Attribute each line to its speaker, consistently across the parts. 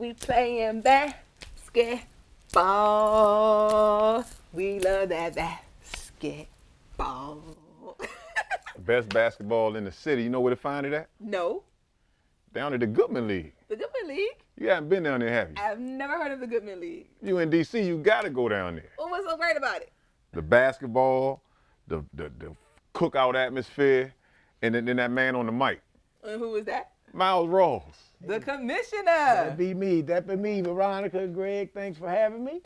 Speaker 1: We playing basketball. We love that basketball.
Speaker 2: Best basketball in the city. You know where to find it at?
Speaker 1: No.
Speaker 2: Down at the Goodman League.
Speaker 1: The Goodman League?
Speaker 2: You haven't been down there, have you?
Speaker 1: I've never heard of the Goodman League.
Speaker 2: You in D.C., you got to go down there.
Speaker 1: Well, what's so great about it?
Speaker 2: The basketball, the cookout atmosphere, and then that man on the mic.
Speaker 1: And who is that?
Speaker 2: Miles Rawls.
Speaker 1: The commissioner.
Speaker 3: That be me, Veronica. Greg, thanks for having me.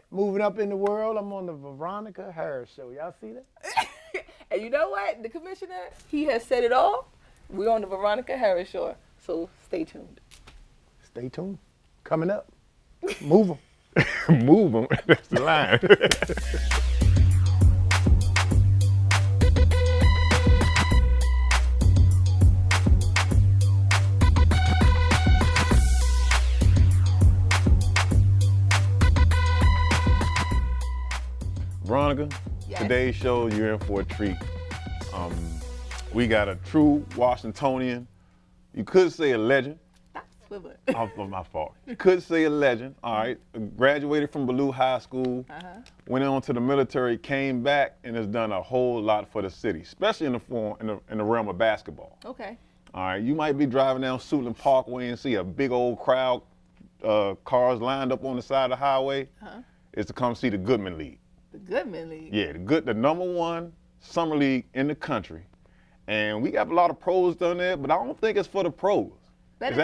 Speaker 3: Moving up in the world, I'm on the Veronica Harris Show. Y'all see that?
Speaker 1: And you know what? The commissioner, he has said it all. We're on the Veronica Harris Show, so stay tuned.
Speaker 3: Stay tuned. Coming up. Move 'em.
Speaker 2: Move them. That's the line. Veronica,
Speaker 1: Yes.
Speaker 2: Today's show, you're in for a treat. We got a true Washingtonian. You could say a legend.
Speaker 1: Stop swiveling.
Speaker 2: Oh, my fault. You could say a legend. All right. Graduated from Ballou High School. Went on to the military, came back, and has done a whole lot for the city, especially in the realm of basketball.
Speaker 1: Okay.
Speaker 2: All right. You might be driving down Suitland Parkway and see a big old crowd, cars lined up on the side of the highway. It's to come see the Goodman League.
Speaker 1: The Goodman League.
Speaker 2: Yeah, the number one summer league in the country. And we got a lot of pros down there, but I don't think it's for the pros. It's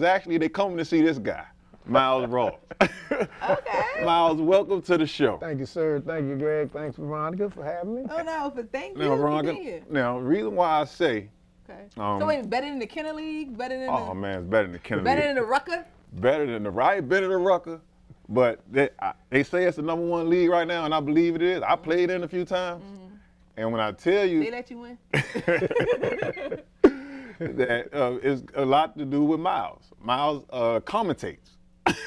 Speaker 2: actually they coming to see this guy, Miles Rawls.
Speaker 1: Okay.
Speaker 2: Miles, welcome to the show.
Speaker 3: Thank you, sir. Thank you, Greg. Thanks, Veronica, for having me.
Speaker 1: Oh no, but thank you
Speaker 2: Now,
Speaker 1: for
Speaker 2: Veronica,
Speaker 1: being here.
Speaker 2: now, the reason why I say,
Speaker 1: Okay. So wait, better than the Kenner League? Better than
Speaker 2: oh man, it's better than the Kennedy.
Speaker 1: better than the Rucker?
Speaker 2: Better than the right, better than Rucker. But they say it's the number one league right now, and I believe it is. I played in a few times. And when I tell you
Speaker 1: They let you win?
Speaker 2: that it's a lot to do with Miles. Miles commentates.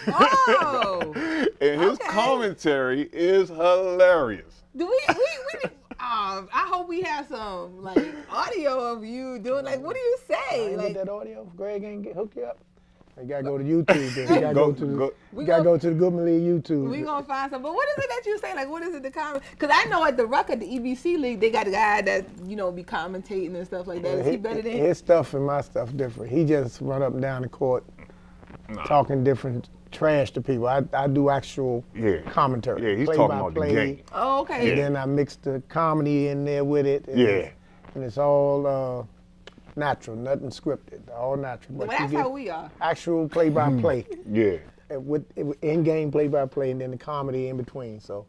Speaker 1: Oh!
Speaker 2: And his
Speaker 1: Okay.
Speaker 2: commentary is hilarious.
Speaker 1: Do we I hope we have some like audio of you doing like what do you
Speaker 3: I
Speaker 1: say?
Speaker 3: ain't
Speaker 1: Like
Speaker 3: get that audio. Greg ain't hook you up. You gotta go to YouTube. Then. You gotta
Speaker 2: Go-
Speaker 3: go to
Speaker 2: go-
Speaker 3: you gotta go to the Goodman League YouTube.
Speaker 1: we gonna find some, but what is it that you say? Like, what is it the comment? Because I know at the Rucker, the EBC League, they got a guy that be commentating and stuff like that. Is he better than?
Speaker 3: His stuff and my stuff different. He just run up and down the court, talking different trash to people. I do actual commentary.
Speaker 2: Yeah, he's
Speaker 3: play
Speaker 2: talking
Speaker 3: by
Speaker 2: about the
Speaker 3: play,
Speaker 2: game.
Speaker 1: Oh, okay.
Speaker 3: And then I mix the comedy in there with it. And it's all natural, nothing scripted, all natural.
Speaker 1: Well,
Speaker 3: But you
Speaker 1: that's
Speaker 3: get
Speaker 1: how we are.
Speaker 3: actual play-by-play,
Speaker 2: Yeah.
Speaker 3: with in-game play-by-play, and then the comedy in between. So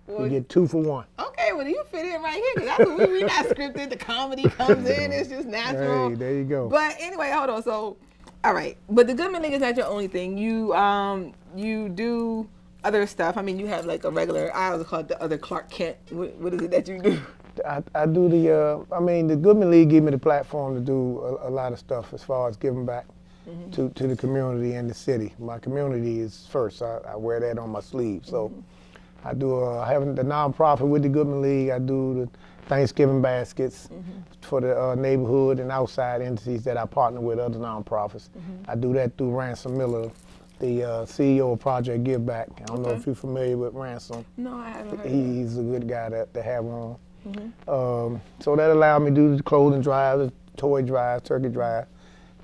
Speaker 1: Well,
Speaker 3: you get 2 for 1.
Speaker 1: Okay, well you fit in right here because that's what we not scripted. The comedy comes in, it's just natural.
Speaker 3: Hey, there you go.
Speaker 1: But anyway, hold on. So, all right, but the Goodman League is not your only thing. You do other stuff. I mean, you have like a regular. I always call it the other Clark Kent. What is it that you do?
Speaker 3: I do the Goodman League give me the platform to do a lot of stuff as far as giving back to the community and the city. My community is first. I wear that on my sleeve. So I do I have the nonprofit with the Goodman League. I do the Thanksgiving baskets for the neighborhood and outside entities that I partner with, other nonprofits. I do that through Ransom Miller, the CEO of Project Give Back. I don't know if you're familiar with Ransom.
Speaker 1: No, I haven't heard of
Speaker 3: He's a good guy to have on. So that allowed me to do the clothing drive, the toy drive, turkey drive,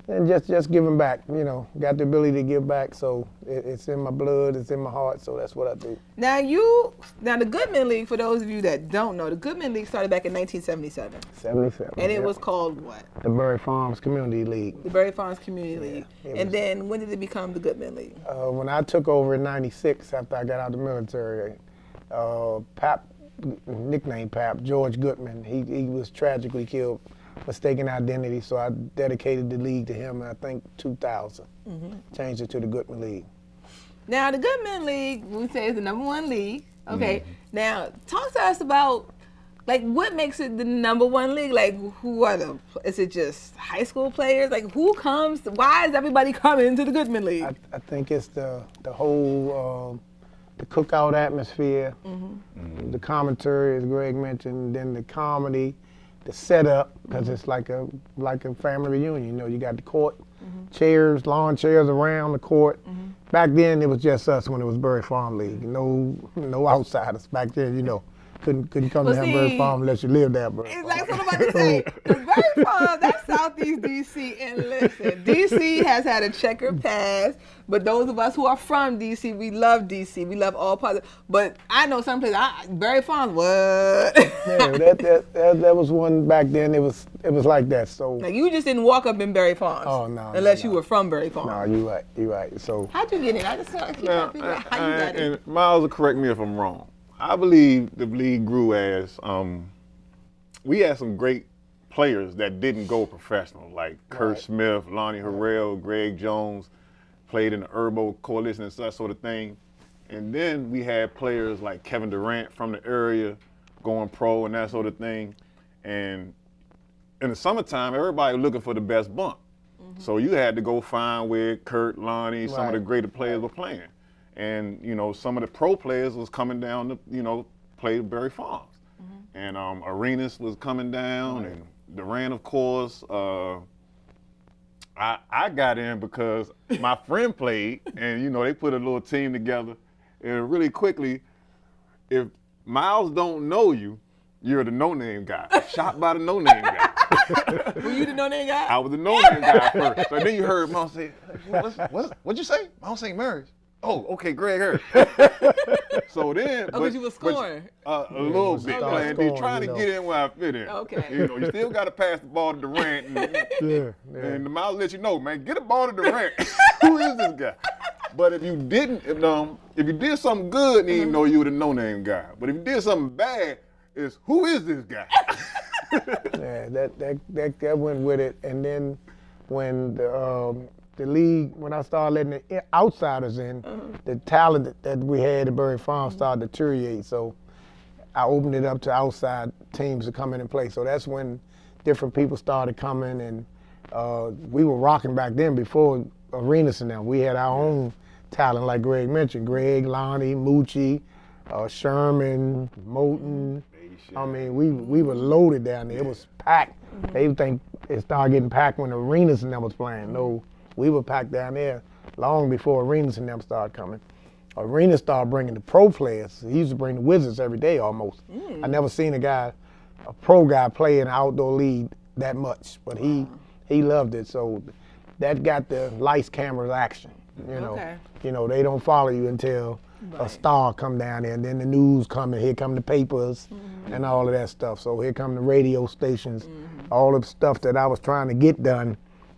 Speaker 3: and just giving back. Got the ability to give back, so it's in my blood, it's in my heart, so that's what I do.
Speaker 1: Now the Goodman League, for those of you that don't know, the Goodman League started back in 1977.
Speaker 3: 77.
Speaker 1: And it
Speaker 3: yep.
Speaker 1: was called what?
Speaker 3: The Berry Farms Community League.
Speaker 1: The Berry Farms Community League.
Speaker 3: it
Speaker 1: And
Speaker 3: was-
Speaker 1: then when did it become the Goodman League?
Speaker 3: When I took over in '96, after I got out of the military, Pap, nicknamed Pap, George Goodman, he was tragically killed, mistaken identity, so I dedicated the league to him in, I think, 2000. Changed it to the Goodman League.
Speaker 1: Now the Goodman League, we say is the number one league. Okay. Now talk to us about like what makes it the number one league? Like is it just high school players? Like who comes? Why is everybody coming to the Goodman League?
Speaker 3: I think it's the whole the cookout atmosphere, the commentary, as Greg mentioned, then the comedy, the setup, because it's like a family reunion. You got the court chairs, lawn chairs around the court. back then it was just us when it was Berry Farm League. No outsiders. Back then, couldn't come
Speaker 1: Well,
Speaker 3: to Berry
Speaker 1: see,
Speaker 3: Farm unless you lived there, bro.
Speaker 1: It's like what I'm about to say. Because Berry Farm, that's Southeast DC. And listen, DC has had a checkered past, but those of us who are from DC, we love DC. We love all parts. But I know some places, Berry Farm, what?
Speaker 3: Yeah, that was one back then. It was like that. So
Speaker 1: Like you just didn't walk up in Berry Farms.
Speaker 3: Oh, no.
Speaker 1: Unless you were from Berry Farm.
Speaker 3: no, you're right. So
Speaker 1: How'd you get in? I just want to keep trying to figure out how you got in.
Speaker 2: And Miles will correct me if I'm wrong. I believe the league grew as we had some great players that didn't go professional, like Kurt Smith, Lonnie Harrell, Greg Jones, played in the Urbo Coalition and that sort of thing. And then we had players like Kevin Durant from the area going pro and that sort of thing. And in the summertime, everybody was looking for the best bump. So you had to go find where Kurt, Lonnie, some of the greater players were playing. And, some of the pro players was coming down to, play Berry Farms. And Arenas was coming down, and Durant, of course. I got in because my friend played, and, they put a little team together. And really quickly, if Miles don't know you, you're the no-name guy. Shot by the no-name guy.
Speaker 1: Were you the no-name guy?
Speaker 2: I was the no-name guy first. So then you heard Miles say, what'd you say? Miles St. Mary's. Oh, okay, Greg Harris. So then,
Speaker 1: because you were scoring.
Speaker 2: A little bit, man. They're trying to get in where I fit in.
Speaker 1: Okay.
Speaker 2: You still got to pass the ball to Durant. And the Miles let you know, man, get the ball to Durant. Who is this guy? But if you didn't, if you did something good, then you know you were the no-name guy. But if you did something bad, it's who is this guy?
Speaker 3: yeah, that went with it. And then when the league, when I started letting the outsiders in, the talent that we had at Berry Farm started to deteriorate. So I opened it up to outside teams to come in and play. So that's when different people started coming, and we were rocking back then before Arenas and them. We had our own talent, like Greg mentioned. Greg, Lonnie, Moochie, Sherman, Moulton. I mean, we were loaded down there. It was packed. They think it started getting packed when Arenas and them was playing. No, we were packed down there long before Arenas and them started coming. Arenas started bringing the pro players. He used to bring the Wizards every day almost. I never seen a pro guy play in an outdoor league that much, but he loved it. So that got the lights, cameras, action. They don't follow you until a star come down there, and then the news come, and here come the papers and all of that stuff. So here come the radio stations, all the stuff that I was trying to get done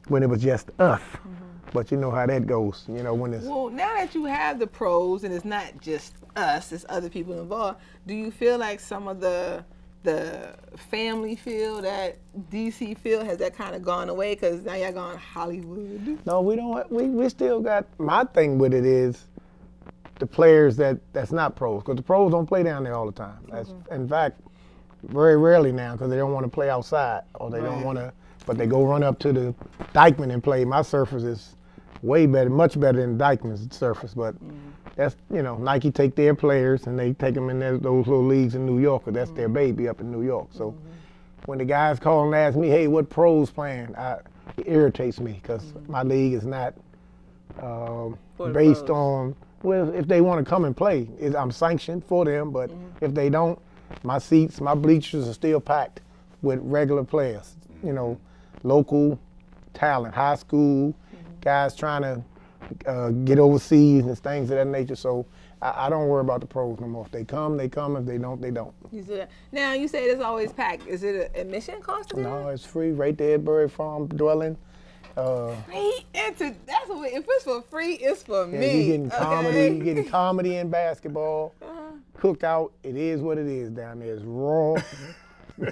Speaker 3: when it was just us. But you know how that goes, when it's...
Speaker 1: Well, now that you have the pros and it's not just us, it's other people involved, do you feel like some of the family feel, that DC feel, has that kind of gone away? Because now y'all gone Hollywood.
Speaker 3: No, we don't. We still got... My thing with it is the players that's not pros, because the pros don't play down there all the time. In fact, very rarely now, because they don't want to play outside, or they don't want to... But they go run up to the Dykeman and play. My surface is way better, much better than Dykeman's surface. But that's, Nike take their players and they take them in those little leagues in New York, because that's their baby up in New York. So when the guys call and ask me, hey, what pros playing? It irritates me, because my league is not based on, well, if they want to come and play, I'm sanctioned for them. But if they don't, my seats, my bleachers are still packed with regular players, local talent, high school, guys trying to get overseas and things of that nature. So I don't worry about the pros no more. If they come, they come. If they don't, they don't.
Speaker 1: You see that? Now, you say it's always packed. Is it an admission cost?
Speaker 3: No, it's free right there at Berry Farm dwelling.
Speaker 1: Free? That's what if it's for free, it's for me.
Speaker 3: You're getting comedy. You're getting comedy and basketball. Cookout. It is what it is down there. It's raw.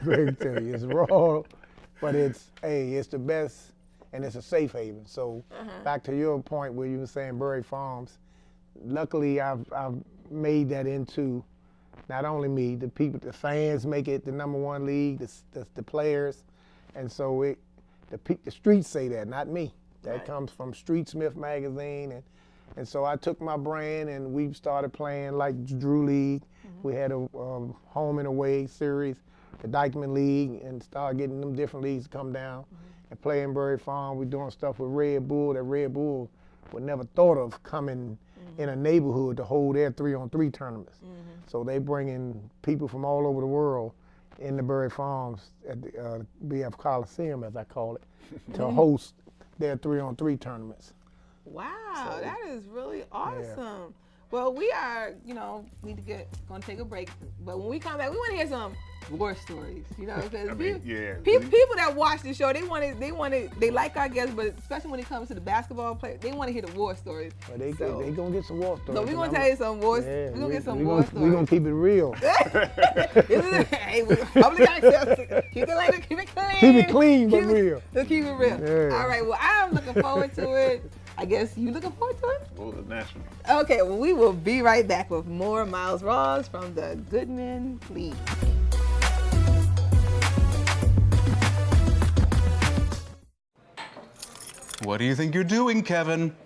Speaker 3: Greg tell you, it's raw. But it's the best, and it's a safe haven. So back to your point where you were saying Berry Farms, luckily I've made that into, not only me, the people, the fans make it the #1 league, the players, and so the streets say that, not me. That comes from Street Smith magazine, and so I took my brand and we started playing like Drew League. We had a home and away series, the Dykeman League, and started getting them different leagues to come down and play in Berry Farm. We're doing stuff with Red Bull. That Red Bull would never thought of coming in a neighborhood to hold their 3-on-3 tournaments. So they bring in people from all over the world in the Berry Farms at the BF Coliseum, as I call it, to host their 3-on-3 tournaments.
Speaker 1: Wow, that is really awesome. Well, we are, need to gonna take a break. But when we come back, we want to hear some war stories, because people that watch the show, they like our guests, but especially when it comes to the basketball players, they want to hear the war stories.
Speaker 3: Well, they gonna get some war stories.
Speaker 1: So we're gonna tell you some war. We're gonna get some war stories.
Speaker 3: We're gonna keep it real.
Speaker 1: Hey, public access. Keep it clean.
Speaker 3: Keep it clean, but real.
Speaker 1: Keep it real.
Speaker 3: Yeah.
Speaker 1: All right. Well, I'm looking forward to it. I guess you looking forward to it?
Speaker 2: Oh, naturally.
Speaker 1: Okay, well, we will be right back with more Miles Rawls from the Goodman League.
Speaker 4: What do you think you're doing, Kevin?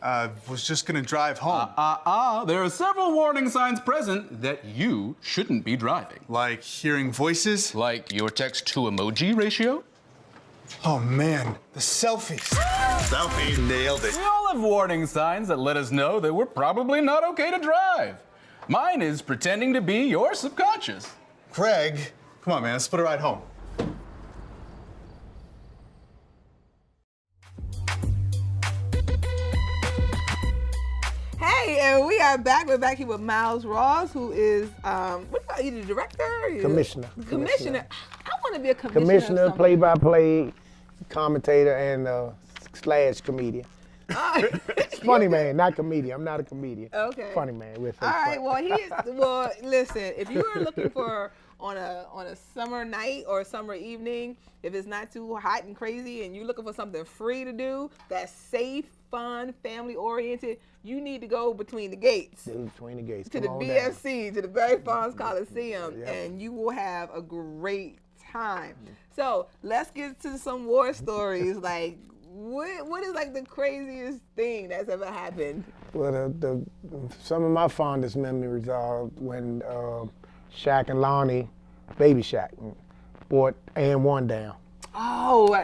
Speaker 5: Was just gonna drive home.
Speaker 4: There are several warning signs present that you shouldn't be driving.
Speaker 5: Like hearing voices?
Speaker 4: Like your text-to-emoji ratio?
Speaker 5: Oh man, the selfies. Selfie, nailed it.
Speaker 4: We all have warning signs that let us know that we're probably not okay to drive. Mine is pretending to be your subconscious.
Speaker 5: Craig, come on man, let's split a ride home.
Speaker 1: Hey, and we are back. We're back here with Miles Rawls, who is, you the director?
Speaker 3: Commissioner.
Speaker 1: Commissioner. I want to be a commissioner.
Speaker 3: Commissioner, play-by-play, commentator, and slash comedian. Funny man, not comedian. I'm not a comedian.
Speaker 1: Okay.
Speaker 3: Funny man.
Speaker 1: All right. Well, listen. If you are looking for on a summer night or a summer evening, if it's not too hot and crazy, and you're looking for something free to do that's safe, fun, family oriented, you need to go between the gates.
Speaker 3: Between the gates.
Speaker 1: To the BFC, to the Berry Farms Coliseum, and you will have a great time. So let's get to some war stories. Like, what is like the craziest thing that's ever happened?
Speaker 3: Well, some of my fondest memories are when Shaq and Lonnie, Baby Shaq, brought And1 down.
Speaker 1: Oh,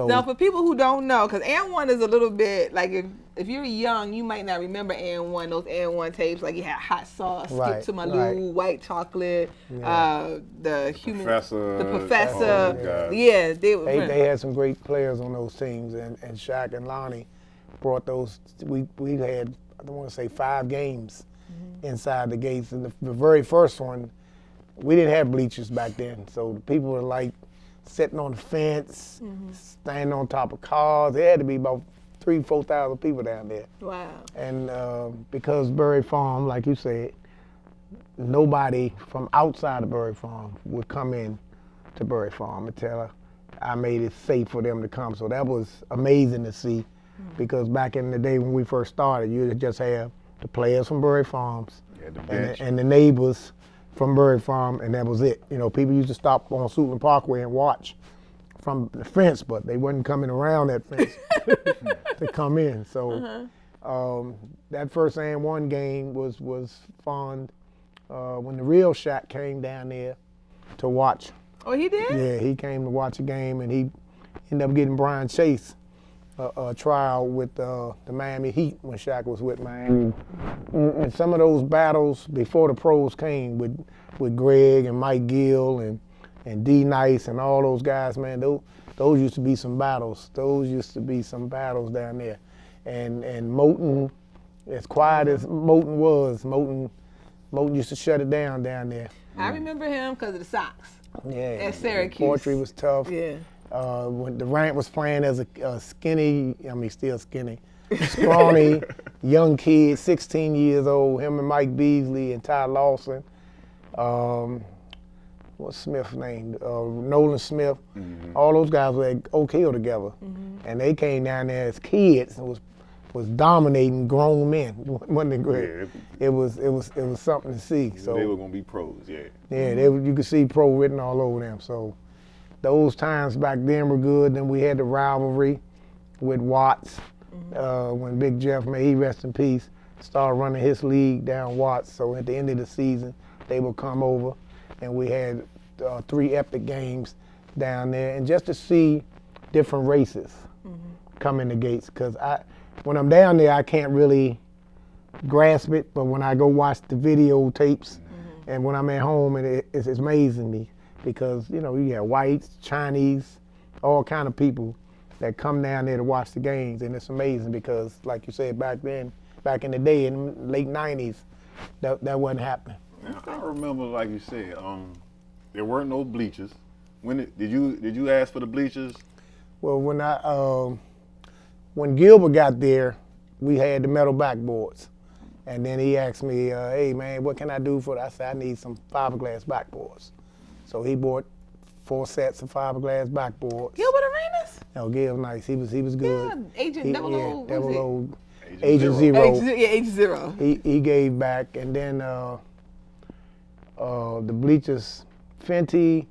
Speaker 1: now for people who don't know, because And1 is a little bit like if you're young, you might not remember And1, those And1 tapes. Like you had Hot Sauce, Skip to My Lou, White Chocolate, the Professor. Yeah,
Speaker 3: they had some great players on those teams, and Shaq and Lonnie brought those. We had, I don't want to say 5 games inside the gates, and the very first one, we didn't have bleachers back then, so the people were like sitting on the fence, standing on top of cars. There had to be about 3,000-4,000 people down there.
Speaker 1: Wow.
Speaker 3: And because Berry Farm, like you said, nobody from outside of Berry Farm would come in to Berry Farm until I made it safe for them to come. So that was amazing to see, because back in the day when we first started, you just have the players from Berry Farms and the neighbors from Berry Farm, and that was it. People used to stop on Suitland Parkway and watch from the fence, but they wasn't coming around that fence to come in. So that first And1 game was fun. When the real Shaq came down there to watch.
Speaker 1: Oh, he did?
Speaker 3: Yeah, he came to watch a game, and he ended up getting Brian Chase a trial with the Miami Heat when Shaq was with Miami. And some of those battles before the pros came with Greg and Mike Gill and D Nice and all those guys, man, those used to be some battles. Those used to be some battles down there. And Moton, as quiet as Moton was, Moton used to shut it down there.
Speaker 1: I remember him because of the Sox.
Speaker 3: Yeah.
Speaker 1: At Syracuse.
Speaker 3: Poetry was tough.
Speaker 1: Yeah.
Speaker 3: When Durant was playing as a skinny, still skinny, scrawny, young kid, 16 years old, him and Mike Beasley and Ty Lawson. What's Smith's name? Nolan Smith. All those guys were at Oak Hill together. And they came down there as kids and was dominating grown men. Wasn't it great? Yeah. It was something to see. So
Speaker 2: they were gonna be pros,
Speaker 3: Yeah, you could see pro written all over them. So those times back then were good. Then we had the rivalry with Watts. When Big Jeff, may he rest in peace, started running his league down Watts. So at the end of the season, they would come over, and we had 3 epic games down there. And just to see different races come in the gates. Because when I'm down there, I can't really grasp it. But when I go watch the videotapes, and when I'm at home, it's amazing me because you got whites, Chinese, all kind of people that come down there to watch the games, and it's amazing because, like you said, back in the day, in the late '90s, that wasn't happening.
Speaker 2: Now, I remember, like you said, there weren't no bleachers. Did you ask for the bleachers?
Speaker 3: Well, when Gilbert got there, we had the metal backboards, and then he asked me, "Hey man, what can I do for that?" I said, "I need some fiberglass backboards." So he bought 4 sets of fiberglass backboards.
Speaker 1: Gilbert Arenas?
Speaker 3: No, Gil nice. He was good.
Speaker 1: Yeah, Agent
Speaker 3: Agent Zero.
Speaker 1: Agent Zero.
Speaker 3: He gave back, and then the bleachers, Fenty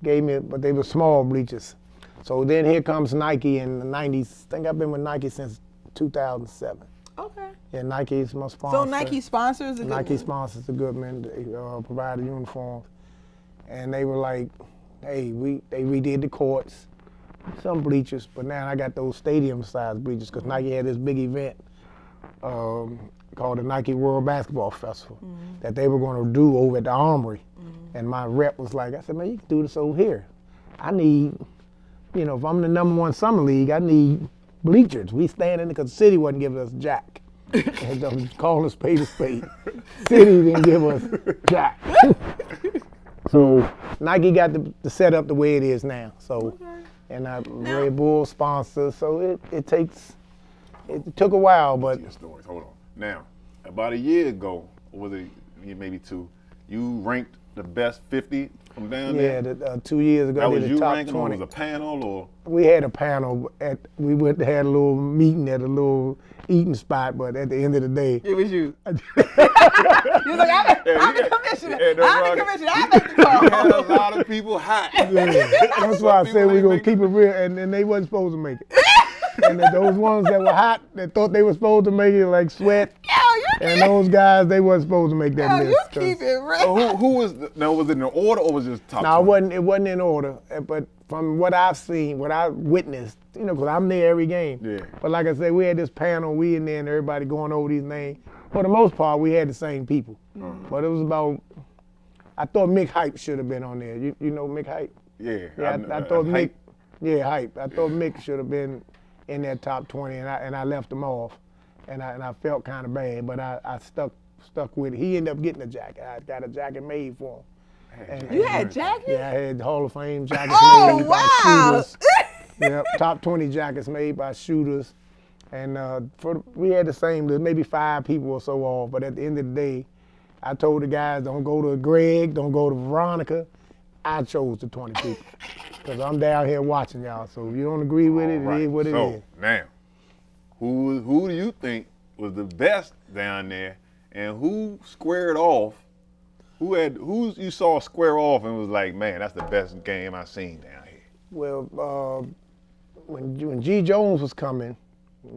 Speaker 3: gave me, but they were small bleachers. So then here comes Nike in the '90s. I think I've been with Nike since 2007.
Speaker 1: Okay.
Speaker 3: Yeah, Nike is my sponsor.
Speaker 1: So Nike sponsors a
Speaker 3: Nike
Speaker 1: Goodman.
Speaker 3: sponsors the Goodman. They provide the uniforms, and they were like, "Hey, they redid the courts, some bleachers, but now I got those stadium-sized bleachers because Nike had this big event called the Nike World Basketball Festival that they were going to do over at the Armory, and my rep was like, I said, man, you can do this over here. I need, if I'm the #1 summer league, I need bleachers. We standing because the city wasn't giving us jack. And I'm calling a spade a spade. City didn't give us jack. So Nike got the setup the way it is now. So, and Red Bull sponsor. So it took a while, but.
Speaker 2: Your stories. Hold on. Now, about a year ago, or was it maybe 2? You ranked the best 50 from down there.
Speaker 3: Yeah, 2 years ago.
Speaker 2: That
Speaker 3: I
Speaker 2: was
Speaker 3: did
Speaker 2: you
Speaker 3: the top
Speaker 2: ranking,
Speaker 3: 20.
Speaker 2: or was it a panel, or?
Speaker 3: We had a panel we had a little meeting at a little eating spot, but at the end of the day,
Speaker 1: It was you. You was like, I'm the commissioner. I'm the commissioner. I make the call.
Speaker 2: You had a lot of people hot.
Speaker 3: that's why I said we're gonna keep it real, and they wasn't supposed to make it. And those ones that were hot, that thought they were supposed to make it, like Sweat, and those guys, they wasn't supposed to make that list.
Speaker 1: You keep it real.
Speaker 2: So who was? Now, was it in order or was it just top?
Speaker 3: No,
Speaker 2: 20?
Speaker 3: it wasn't in order. But from what I've seen, what I witnessed, because I'm there every game.
Speaker 2: Yeah.
Speaker 3: But like I said, we had this panel, we in there, and everybody going over these names. For the most part, we had the same people. But it was about. I thought Mick Hype should have been on there. You know Mick Hype?
Speaker 2: Yeah.
Speaker 3: I thought Mick.
Speaker 2: Hype.
Speaker 3: Yeah, Hype. I thought Mick should have been in that top 20, and I left him off, and I felt kind of bad, but I stuck with it. He ended up getting a jacket. I got a jacket made for him.
Speaker 1: You had jackets?
Speaker 3: Yeah, I had Hall of Fame jackets made by
Speaker 1: wow.
Speaker 3: shooters. Yep, top 20 jackets made by shooters, and we had the same, maybe 5 people or so off. But at the end of the day, I told the guys, don't go to Greg, don't go to Veronica. I chose the 20 people because I'm down here watching y'all. So if you don't agree with it, it is what it is.
Speaker 2: So now, who do you think was the best down there, and who squared off? Who you saw square off and was like, man, that's the best game I've seen down here?
Speaker 3: Well, when G. Jones was coming,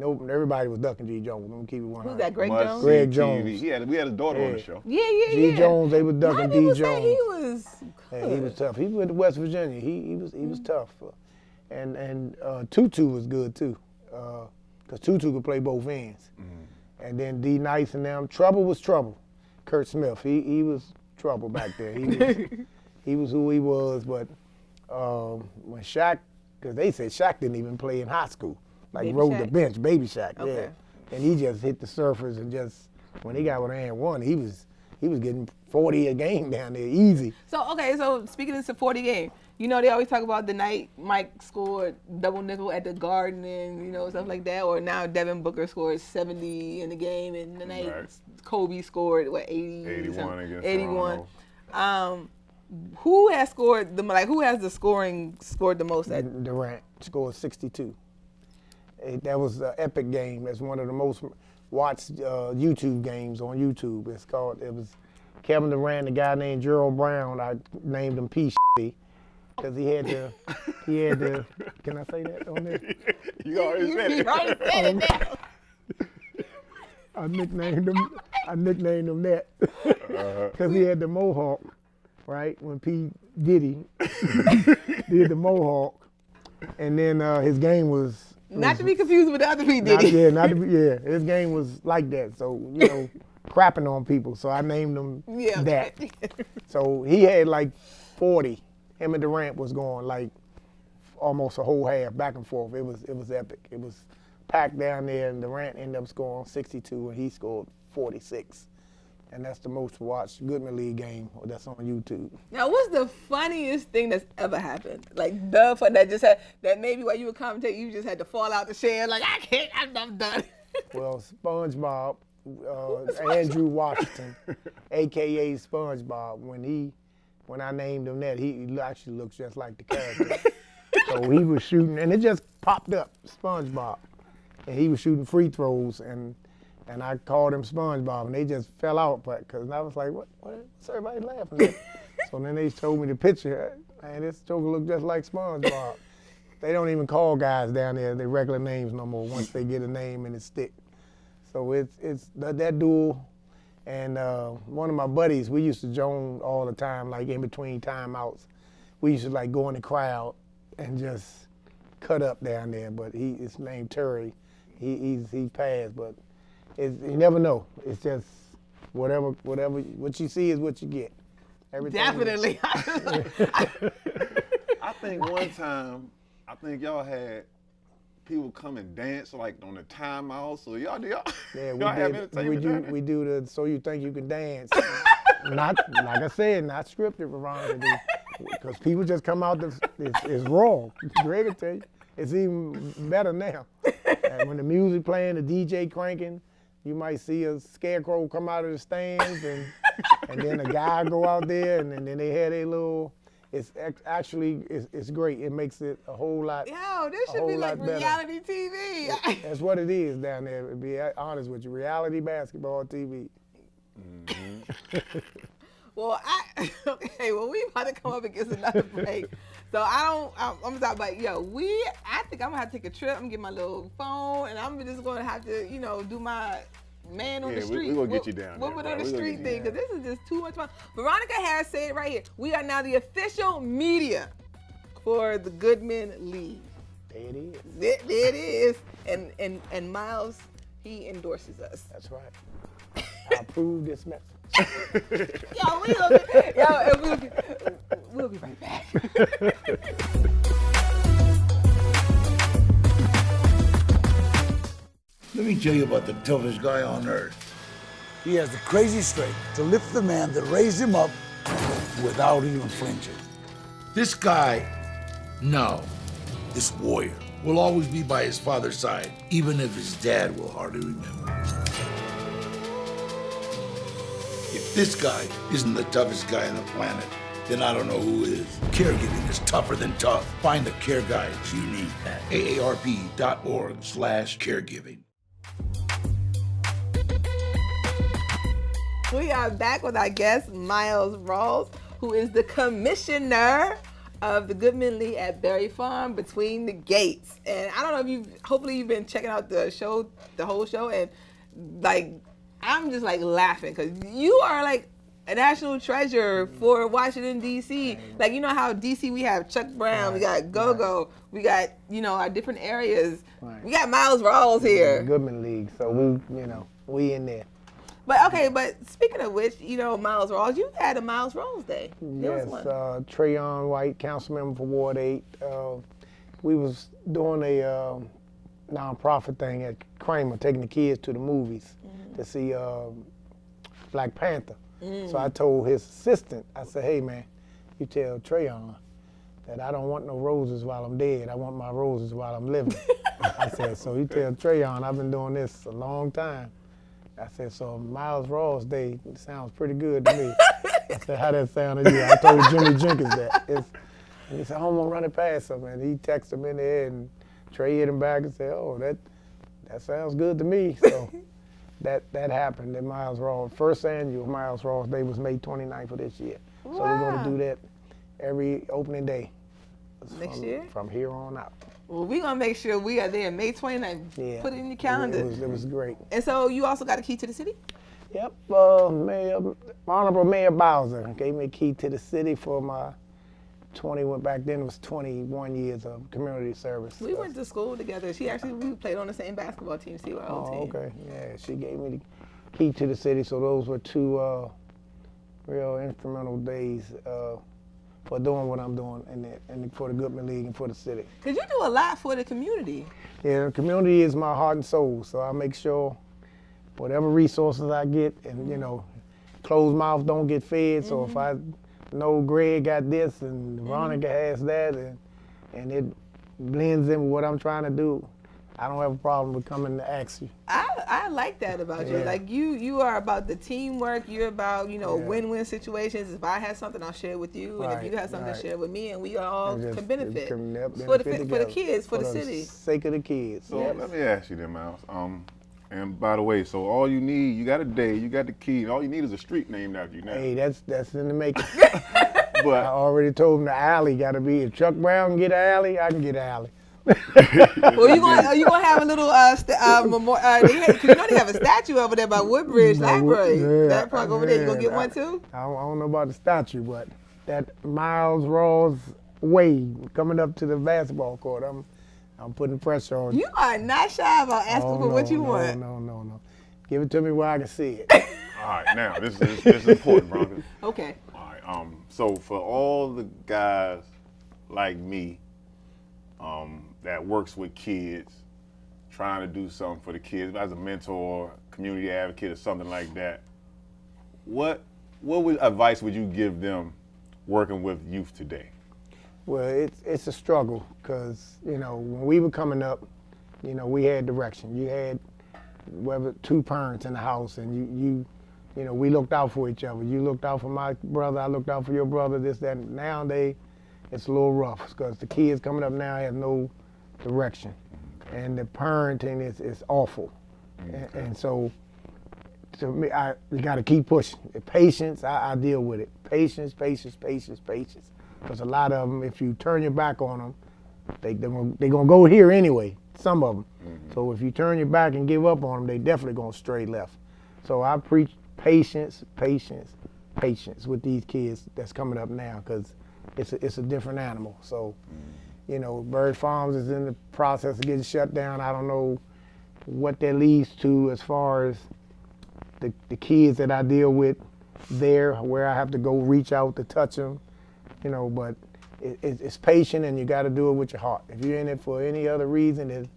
Speaker 3: everybody was ducking G. Jones. Let me keep it 100.
Speaker 1: Who's that, Greg
Speaker 2: Must
Speaker 1: Jones?
Speaker 2: see
Speaker 3: Greg
Speaker 2: TV.
Speaker 3: Jones.
Speaker 2: We had his daughter on the
Speaker 3: Yeah.
Speaker 2: show.
Speaker 1: Yeah.
Speaker 3: G. Jones, they was ducking
Speaker 1: People
Speaker 3: D.
Speaker 1: say
Speaker 3: Jones.
Speaker 1: he was good.
Speaker 3: Yeah, he was tough. He went to West Virginia. He was tough. And Tutu was good too, because Tutu could play both ends. And then D. Nice and them. Trouble was trouble. Kurt Smith, he was trouble back there. He was who he was. But when Shaq, because they said Shaq didn't even play in high school, like
Speaker 1: Baby
Speaker 3: rode
Speaker 1: Shaq?
Speaker 3: the bench, Baby Shaq.
Speaker 1: Okay.
Speaker 3: Yeah. And he just hit the surface and just when he got with and one, he was getting 40 a game down there, easy.
Speaker 1: So speaking of the 40 game, they always talk about the night Mike scored double nickel at the Garden and, stuff like that. Or now Devin Booker scored 70 in the game and the night
Speaker 2: Right.
Speaker 1: Kobe scored, 80?
Speaker 2: 81 against
Speaker 1: 81. Who has scored who has the scored the most at?
Speaker 3: Durant scored 62. That was an epic game. That's one of the most watched YouTube games on YouTube. It was Kevin Durant, a guy named Gerald Brown. I named him P because he had to, can I say that on there?
Speaker 2: You already said
Speaker 1: You
Speaker 2: it.
Speaker 1: already said it now.
Speaker 3: I nicknamed him that because he had the mohawk, right? When P. Diddy did the mohawk, and then his game was
Speaker 1: Not to be confused with the other P.
Speaker 3: Not,
Speaker 1: Diddy.
Speaker 3: his game was like that. So, crapping on people. So I named him that. So he had like 40. Him and Durant was going like almost a whole half back and forth. It was epic. It was packed down there, and Durant ended up scoring 62, and he scored 46. And that's the most watched Goodman League game that's on YouTube.
Speaker 1: Now, what's the funniest thing that's ever happened? Like the fun that just had, that maybe while you were commentating, you just had to fall out the chair, like, I can't, I'm done.
Speaker 3: Well, SpongeBob, Andrew Washington, AKA SpongeBob, when I named him that, he actually looks just like the character. So he was shooting, and it just popped up, SpongeBob. And he was shooting free throws, and I called him SpongeBob, and they just fell out, because I was like, what's everybody laughing at? So then they showed me the picture, man, this joker looked just like SpongeBob. They don't even call guys down there their regular names no more once they get a name and it stick. So it's that duel, and one of my buddies, we used to joke all the time, like in between timeouts. We used to like go in the crowd and just cut up down there, but his name Terry. He passed, but you never know. It's just whatever, what you see is what you get. Everything.
Speaker 1: Definitely.
Speaker 2: I think one time, y'all had people come and dance like on the timeout. So y'all have entertainment.
Speaker 3: We do the So You Think You Can Dance. Not like I said, not scripted, Veronica, because people just come out. It's raw. Greg will tell you, it's even better now. And when the music playing, the DJ cranking, you might see a scarecrow come out of the stands, and then a guy go out there, and then they had a little. It's great. It makes it a whole lot.
Speaker 1: Yo, this should be like reality TV.
Speaker 3: That's what it is down there. To be honest with you, reality basketball TV.
Speaker 2: Mm-hmm.
Speaker 1: Well, we about to come up against another break. So I'm gonna talk about, I think I'm gonna have to take a trip. I'm gonna get my little phone, and I'm just gonna have to, do my man on the street.
Speaker 2: We're gonna get you down
Speaker 1: Woman
Speaker 2: there,
Speaker 1: on the street thing, because this is just too much fun. Veronica has said it right here. We are now the official media for the Goodman League.
Speaker 3: There it is.
Speaker 1: There it is. And Miles, he endorses us.
Speaker 3: That's right. I approve this message.
Speaker 1: We'll be right back.
Speaker 6: Let me tell you about the toughest guy on earth. He has the crazy strength to lift the man that raised him up without even flinching. This guy, this warrior, will always be by his father's side, even if his dad will hardly remember. If this guy isn't the toughest guy on the planet, then I don't know who is. Caregiving is tougher than tough. Find the care guides you need at aarp.org/caregiving.
Speaker 1: We are back with our guest, Miles Rawls, who is the commissioner of the Goodman League at Berry Farm Between the Gates. And I don't know if hopefully you've been checking out the show, the whole show, and like, I'm just like laughing because you are like a national treasure for Washington, D.C. Like, you know how D.C. we have Chuck Brown, we got Go-Go, we got, our different areas. We got Miles Rawls here.
Speaker 3: Goodman League, so we in there.
Speaker 1: But speaking of which, Miles Rawls, you had a Miles Rawls Day.
Speaker 3: Yes, Trayon White, council member for Ward 8. We was doing a nonprofit thing at Kramer, taking the kids to the movies to see Black Panther. So I told his assistant, I said, hey man, you tell Trayon that I don't want no roses while I'm dead. I want my roses while I'm living. I said, so you tell Trayon I've been doing this a long time. I said, so Miles Rawls Day sounds pretty good to me. I said, how that sound to you? I told Jimmy Jenkins that. And he said, I'm gonna run it past him. And he texted him in there, and Trey hit him back and said, oh, that sounds good to me. So that happened at Miles Rawls. First annual Miles Rawls Day was May 29th of this year. Wow. So we're gonna do that every opening day.
Speaker 1: Next year?
Speaker 3: From here on out.
Speaker 1: Well, we're going to make sure we are there May 29th.
Speaker 3: Yeah.
Speaker 1: Put it in your calendar.
Speaker 3: It was great.
Speaker 1: And so you also got a key to the city?
Speaker 3: back then it was 21 years of community service.
Speaker 1: We went to school together. We played on the same basketball team, CYO team.
Speaker 3: Okay, yeah, she gave me the key to the city, so those were two real instrumental days for doing what I'm doing and for the Goodman League and for the city.
Speaker 1: Because you do a lot for the community.
Speaker 3: Yeah, the community is my heart and soul, so I make sure whatever resources I get, and you know, closed mouth don't get fed, so if I know Greg got this and Veronica has that, and it blends in with what I'm trying to do, I don't have a problem with coming to ask you.
Speaker 1: I like that about you. Like you are about the teamwork. You're about, you know, win-win situations. If I have something, I'll share it with you, and if you have something to share with me, and we all can benefit for the kids, for the city.
Speaker 3: Sake of the kids.
Speaker 2: So let me ask you then, Miles. And by the way, so all you need, you got a day, you got the key, and all you need is a street named after you now.
Speaker 3: Hey, that's in the making.
Speaker 2: But
Speaker 3: I already told him the alley got to be. If Chuck Brown can get an alley, I can get an alley.
Speaker 1: Well, you gonna have a little memorial? Because you know they have a statue over there by Woodbridge Library. That park over there, you gonna get one too?
Speaker 3: I don't know about the statue, but that Miles Rawls way coming up to the basketball court, I'm putting pressure on you.
Speaker 1: You are not shy about asking for what you want.
Speaker 3: No. Give it to me where I can see it.
Speaker 2: all right, now this is important, Veronica.
Speaker 1: Okay.
Speaker 2: All right. So for all the guys like me, that works with kids, trying to do something for the kids as a mentor, community advocate, or something like that, what advice would you give them working with youth today?
Speaker 3: Well, it's a struggle because, you know, when we were coming up, you know, we had direction. You had two parents in the house, and you know, we looked out for each other. You looked out for my brother, I looked out for your brother, this, that. Nowadays, it's a little rough because the kids coming up now have no direction, and the parenting is awful. And so, to me, you got to keep pushing. Patience, I deal with it. Patience. Because a lot of them, if you turn your back on them, they're going to go here anyway, some of them. So if you turn your back and give up on them, they definitely going to stray left. So I preach patience with these kids that's coming up now, because it's a different animal. So, you know, Bird Farms is in the process of getting shut down. I don't know what that leads to as far as the kids that I deal with there, where I have to go reach out to touch them. You know, but it's patient, and you got to do it with your heart. If you're in it for any other reason, it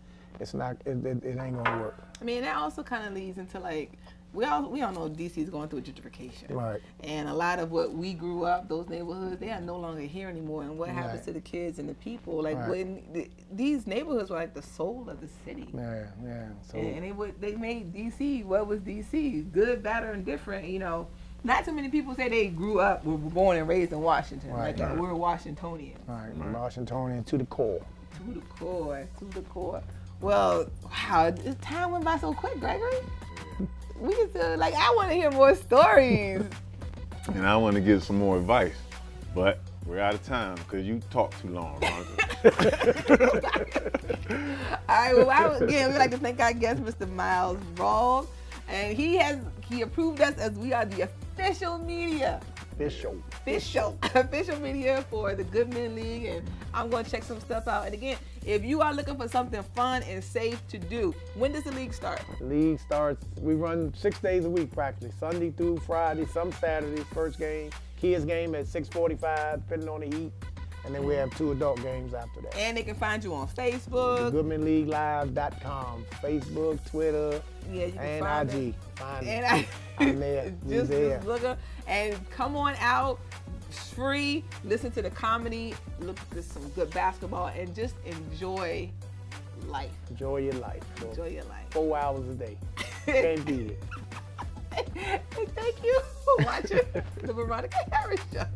Speaker 3: ain't gonna work.
Speaker 1: I mean, that also kind of leads into, like, we all know DC is going through a gentrification,
Speaker 3: Right?
Speaker 1: And a lot of what we grew up, those neighborhoods, they are no longer here anymore. And what happens to the kids and the people? Like when these neighborhoods were like the soul of the city.
Speaker 3: Yeah. So
Speaker 1: And they made DC. What was DC? Good, better, and different. You know. Not too many people say they grew up, were born and raised in Washington. We're Washingtonians.
Speaker 3: Right, Washingtonian to the core.
Speaker 1: To the core. Well, wow, time went by so quick, Gregory. We just I want to hear more stories.
Speaker 2: And I want to give some more advice, but we're out of time because you talk too long, Veronica.
Speaker 1: All right, again, we'd like to thank our guest, Mr. Miles Rawls. And he approved us as we are the official media. Official media for the Goodman League, and I'm going to check some stuff out. And again, if you are looking for something fun and safe to do, when does the league start?
Speaker 3: The league starts, we run 6 days a week practically, Sunday through Friday, some Saturdays, first game, kids game at 6:45, depending on the heat. And then we have 2 adult games after that.
Speaker 1: And they can find you on Facebook.
Speaker 3: GoodmanLeagueLive.com, Facebook, Twitter, and
Speaker 1: find
Speaker 3: IG.
Speaker 1: It.
Speaker 3: Find
Speaker 1: and
Speaker 3: I'm there.
Speaker 1: just look up and come on out. It's free. Listen to the comedy. Look at some good basketball and just enjoy life.
Speaker 3: Enjoy your life. So
Speaker 1: enjoy your life.
Speaker 3: 4 hours a day. Can't beat it.
Speaker 1: Thank you for watching the Veronica Harris Show.